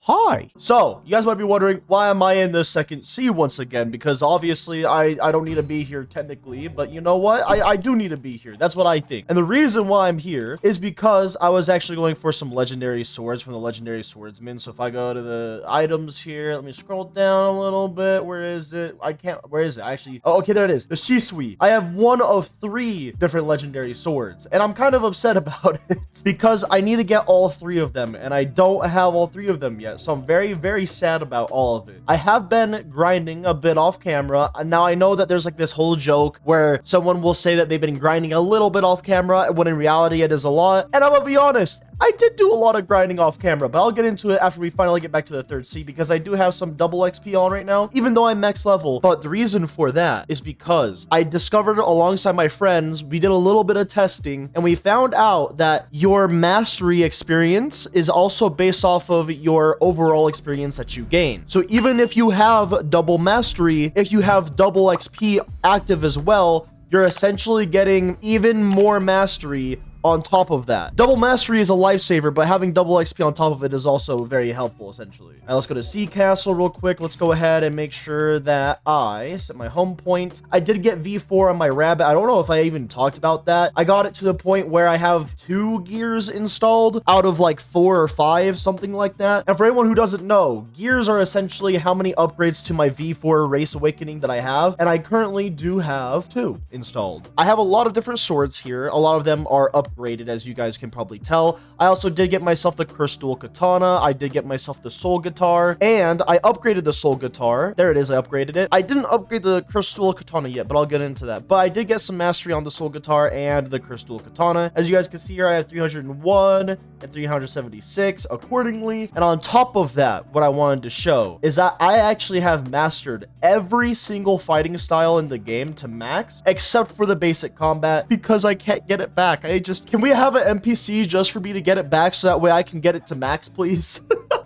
Hi. So, you guys might be wondering, why am I in the second sea once again? Because obviously, I don't need to be here technically, but you know what? I do need to be here. That's what I think. And the reason why I'm here is because I was actually going for some legendary swords from the legendary swordsman. So if I go to the items here, let me scroll down a little bit. Where is it? Where is it? Actually, oh, okay, there it is. The Shisui. I have one of 3 different legendary swords, and I'm kind of upset about it because I need to get all 3 of them, and I don't have all 3 of them yet. So I'm very, very sad about all of it. I have been grinding a bit off camera. And now I know that there's like this whole joke where someone will say that they've been grinding a little bit off camera when in reality it is a lot. And I'm gonna be honest, I did do a lot of grinding off camera, but I'll get into it after we finally get back to the 3rd sea because I do have some double XP on right now, even though I'm max level. But the reason for that is because I discovered alongside my friends, we did a little bit of testing and we found out that your mastery experience is also based off of your overall experience that you gain. So even if you have double mastery, if you have double XP active as well, you're essentially getting even more mastery on top of that. Double mastery is a lifesaver, but having double XP on top of it is also very helpful, essentially. All right, let's go to Sea Castle real quick. Let's go ahead and make sure that I set my home point. I did get V4 on my rabbit. I don't know if I even talked about that. I got it to the point where I have 2 gears installed out of like 4 or 5, something like that. And for anyone who doesn't know, gears are essentially how many upgrades to my V4 Race Awakening that I have. And I currently do have 2 installed. I have a lot of different swords here. A lot of them are upgraded, as you guys can probably tell. I also did get myself the Crystal Katana. I did get myself the Soul Guitar, and I upgraded the Soul Guitar. There it is. I upgraded it. I didn't upgrade the Crystal Katana yet, but I'll get into that. But I did get some mastery on the Soul Guitar and the Crystal Katana. As you guys can see here, I have 301 and 376 accordingly. And on top of that, what I wanted to show is that I actually have mastered every single fighting style in the game to max, except for the basic combat, because I can't get it back. Can we have an NPC just for me to get it back so that way I can get it to max, please?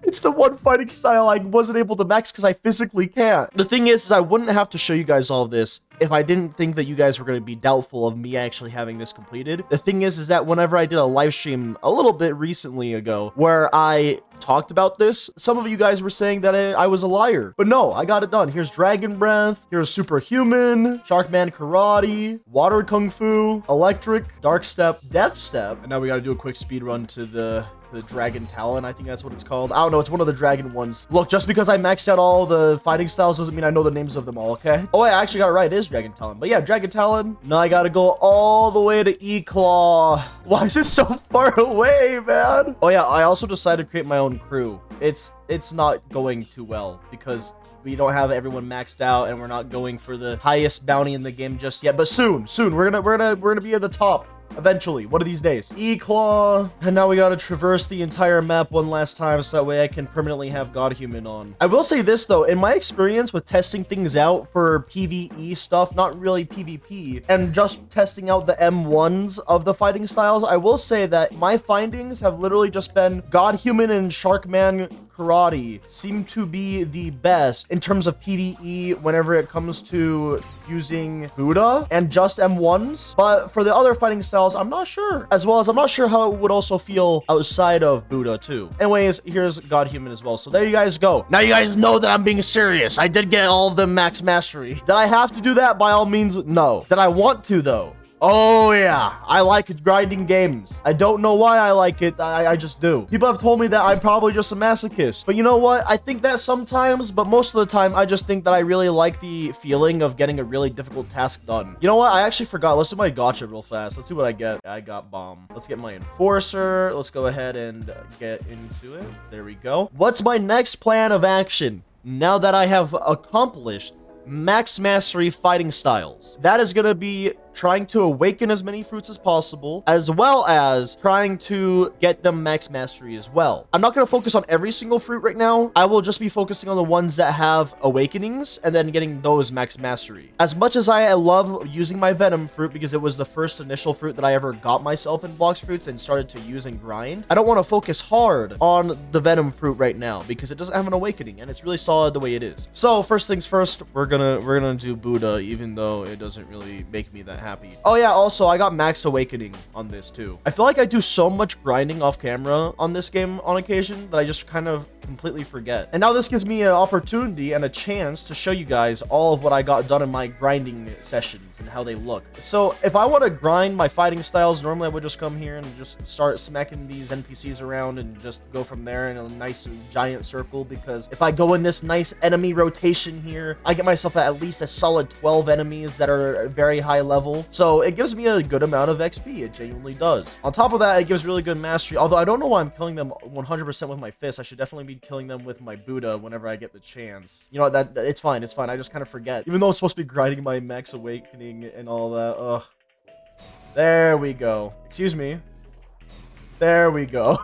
It's the one fighting style I wasn't able to max because I physically can't. The thing is I wouldn't have to show you guys all of this if I didn't think that you guys were going to be doubtful of me actually having this completed. The thing is that whenever I did a live stream a little bit recently ago where I talked about this, some of you guys were saying that I was a liar, but no, I got it done. Here's Dragon Breath, here's Superhuman, Sharkman Karate, Water Kung Fu, Electric, Dark Step, Death Step, and now we got to do a quick speed run to the Dragon Talon. I think that's what it's called. I don't know. It's one of the dragon ones. Look, just because I maxed out all the fighting styles doesn't mean I know the names of them all, okay? Oh, I actually got it right. It is Dragon Talon. But yeah, Dragon Talon. Now I gotta go all the way to E-Claw. Why is it so far away, man? Oh yeah, I also decided to create my own crew. It's not going too well because we don't have everyone maxed out and we're not going for the highest bounty in the game just yet. But soon, we're gonna be at the top. Eventually, one of these days. E-Claw. And now we gotta traverse the entire map one last time so that way I can permanently have God Human on. I will say this though, in my experience with testing things out for PvE stuff, not really PvP, and just testing out the M1s of the fighting styles, I will say that my findings have literally just been God Human and Sharkman Karate seem to be the best in terms of PvE whenever it comes to using Buddha and just M1s. But for the other fighting styles, I'm not sure. As well as I'm not sure how it would also feel outside of Buddha too. Anyways, here's God Human as well. So there you guys go. Now you guys know that I'm being serious. I did get all of them max mastery. Did I have to do that? By all means, no. Did I want to though? Oh yeah, I like grinding games. I don't know why I like it. I just do. People have told me that I'm probably just a masochist. But you know what? I think that sometimes, but most of the time, I just think that I really like the feeling of getting a really difficult task done. You know what? I actually forgot. Let's do my gotcha real fast. Let's see what I get. I got bomb. Let's get my enforcer. Let's go ahead and get into it. There we go. What's my next plan of action now that I have accomplished max mastery fighting styles? That is going to be trying to awaken as many fruits as possible, as well as trying to get them max mastery as well. I'm not going to focus on every single fruit right now. I will just be focusing on the ones that have awakenings and then getting those max mastery. As much as I love using my venom fruit because it was the first initial fruit that I ever got myself in Blox fruits and started to use and grind, I don't want to focus hard on the venom fruit right now because it doesn't have an awakening and it's really solid the way it is. So first things first, we're gonna do Buddha, even though it doesn't really make me that happy. happy. Oh yeah, also I got Max Awakening on this too. I feel like I do so much grinding off camera on this game on occasion that I just kind of completely forget. And now this gives me an opportunity and a chance to show you guys all of what I got done in my grinding sessions and how they look. So if I want to grind my fighting styles, normally I would just come here and just start smacking these NPCs around and just go from there in a nice giant circle, because if I go in this nice enemy rotation here, I get myself at least a solid 12 enemies that are very high level. So it gives me a good amount of XP. It genuinely does. On top of that, it gives really good mastery, although I don't know why I'm killing them 100% with my fist. I should definitely be killing them with my Buddha whenever I get the chance. You know, that it's fine. It's fine. I just kind of forget. Even though I'm supposed to be grinding my Max Awakening and all that. Ugh. There we go. Excuse me. There we go.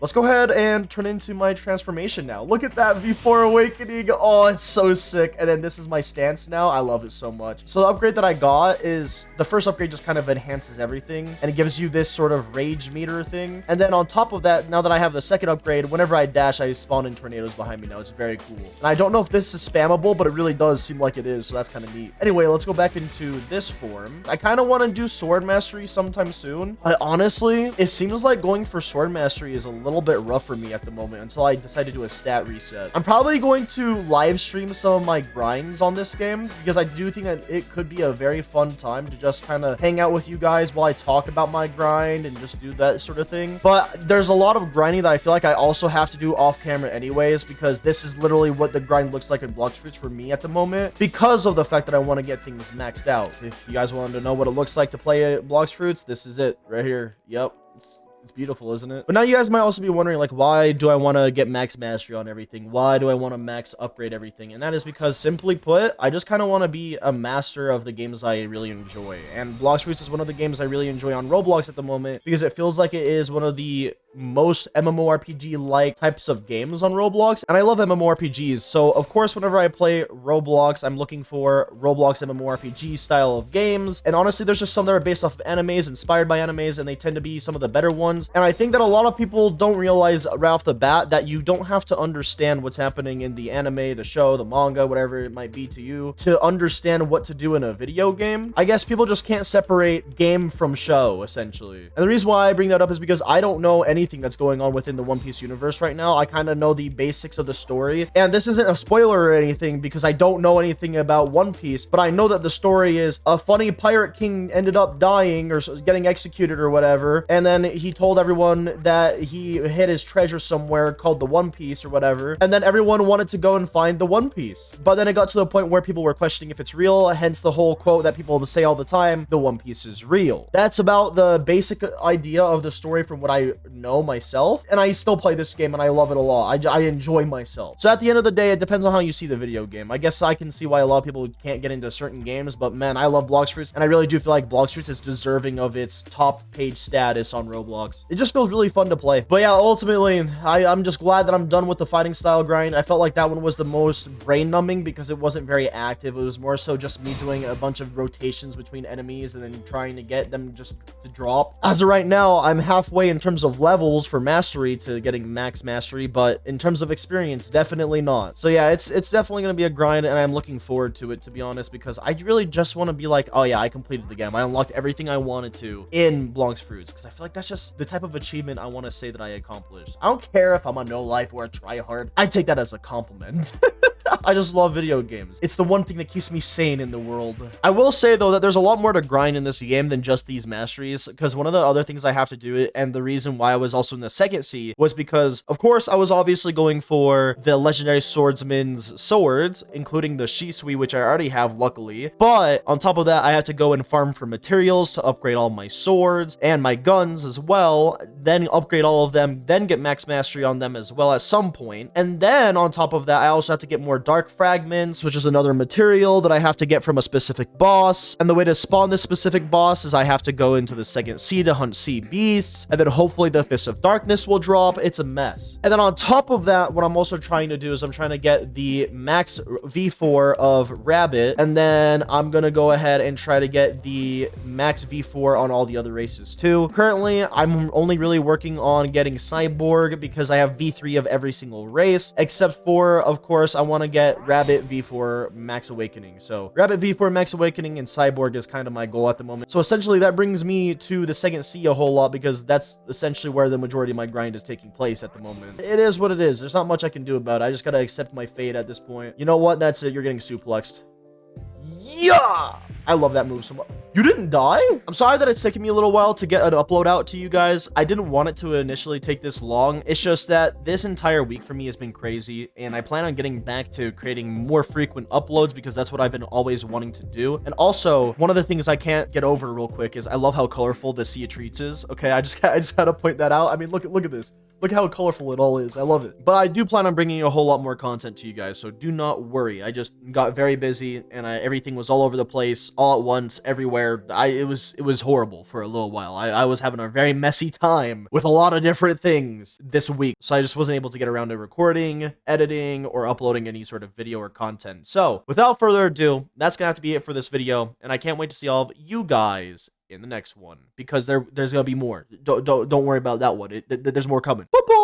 Let's go ahead and turn into my transformation now. Look at that V4 Awakening. Oh, it's so sick. And then this is my stance now. I love it so much. So the upgrade that I got is, the first upgrade just kind of enhances everything, and it gives you this sort of rage meter thing. And then on top of that, now that I have the second upgrade, whenever I dash, I spawn in tornadoes behind me now. It's very cool. And I don't know if this is spammable, but it really does seem like it is. So that's kind of neat. Anyway, let's go back into this form. I kind of want to do sword mastery sometime soon. But honestly, it seems like going for sword mastery is a little bit rough for me at the moment until I decide to do a stat reset. I'm probably going to live stream some of my grinds on this game, because I do think that it could be a very fun time to just kind of hang out with you guys while I talk about my grind and just do that sort of thing. But there's a lot of grinding that I feel like I also have to do off camera anyways, because this is literally what the grind looks like in Blox Fruits for me at the moment, because of the fact that I want to get things maxed out. If you guys wanted to know what it looks like to play Blox Fruits, this is it right here. Yep. It's beautiful, isn't it? But now you guys might also be wondering, like, why do I want to get max mastery on everything? Why do I want to max upgrade everything? And that is because, simply put, I just kind of want to be a master of the games I really enjoy. And Blox Fruits is one of the games I really enjoy on Roblox at the moment, because it feels like it is one of the most MMORPG-like types of games on Roblox, and I love MMORPGs. So of course, whenever I play Roblox, I'm looking for Roblox MMORPG style of games. And honestly, there's just some that are based off of animes, inspired by animes, and they tend to be some of the better ones. And I think that a lot of people don't realize right off the bat that you don't have to understand what's happening in the anime, the show, the manga, whatever it might be to you, to understand what to do in a video game. I guess people just can't separate game from show, essentially. And the reason why I bring that up is because I don't know anything that's going on within the One Piece universe right now. I kind of know the basics of the story, and this isn't a spoiler or anything because I don't know anything about One Piece, but I know that the story is a funny pirate king ended up dying or getting executed or whatever, and then he told everyone that he hid his treasure somewhere called the One Piece or whatever, and then everyone wanted to go and find the One Piece. But then it got to the point where people were questioning if it's real, hence the whole quote that people say all the time, the One Piece is real. That's about the basic idea of the story from what I know myself, and I still play this game and I love it a lot. I enjoy myself. So at the end of the day, it depends on how you see the video game. I guess I can see why a lot of people can't get into certain games, but man, I love Blox Fruits, and I really do feel like Blox Fruits is deserving of its top page status on Roblox. It just feels really fun to play. But yeah, ultimately, I'm just glad that I'm done with the fighting style grind. I felt like that one was the most brain numbing because it wasn't very active. It was more so just me doing a bunch of rotations between enemies and then trying to get them just to drop. As of right now, I'm halfway in terms of levels for mastery to getting max mastery, but in terms of experience, definitely not. So yeah, it's definitely going to be a grind, and I'm looking forward to it, to be honest, because I really just want to be like, oh yeah, I completed the game. I unlocked everything I wanted to in Blox Fruits, because I feel like that's just the type of achievement I want to say that I accomplished. I don't care if I'm a no life or a try hard. I take that as a compliment. I just love video games. It's the one thing that keeps me sane in the world. I will say, though, that there's a lot more to grind in this game than just these masteries, because one of the other things I have to do, and the reason why I was also in the second sea, was because, of course, I was obviously going for the legendary swordsman's swords, including the Shisui, which I already have, luckily. But on top of that, I had to go and farm for materials to upgrade all my swords and my guns as well, then upgrade all of them, then get max mastery on them as well at some point. And then on top of that, I also have to get more dark fragments, which is another material that I have to get from a specific boss. And the way to spawn this specific boss is I have to go into the second sea to hunt sea beasts, and then hopefully the Fist of Darkness will drop. It's a mess. And then on top of that, what I'm also trying to do is I'm trying to get the max V4 of Rabbit, and then I'm gonna go ahead and try to get the max V4 on all the other races too. Currently, I'm only really working on getting Cyborg because I have V3 of every single race, except for, of course, I want to to get Rabbit V4 Max Awakening. So Rabbit V4 Max Awakening and Cyborg is kind of my goal at the moment. So essentially that brings me to the second sea a whole lot because that's essentially where the majority of my grind is taking place at the moment. It is what it is. There's not much I can do about it. I just got to accept my fate at this point. You know what? That's it. You're getting suplexed. Yeah! I love that move so much. You didn't die? I'm sorry that it's taking me a little while to get an upload out to you guys. I didn't want it to initially take this long. It's just that this entire week for me has been crazy, and I plan on getting back to creating more frequent uploads because that's what I've been always wanting to do. And also, one of the things I can't get over real quick is I love how colorful the Sea of Treats is. Okay, I just had to point that out. I mean, look at this. Look how colorful it all is. I love it. But I do plan on bringing a whole lot more content to you guys, so do not worry. I just got very busy, and everything was all over the place, all at once, everywhere. It was horrible for a little while. I was having a very messy time with a lot of different things this week, so I just wasn't able to get around to recording, editing, or uploading any sort of video or content. So, without further ado, that's gonna have to be it for this video, and I can't wait to see all of you guys in the next one because there's gonna be more. Don't worry about that one. There's more coming. Boop, boop.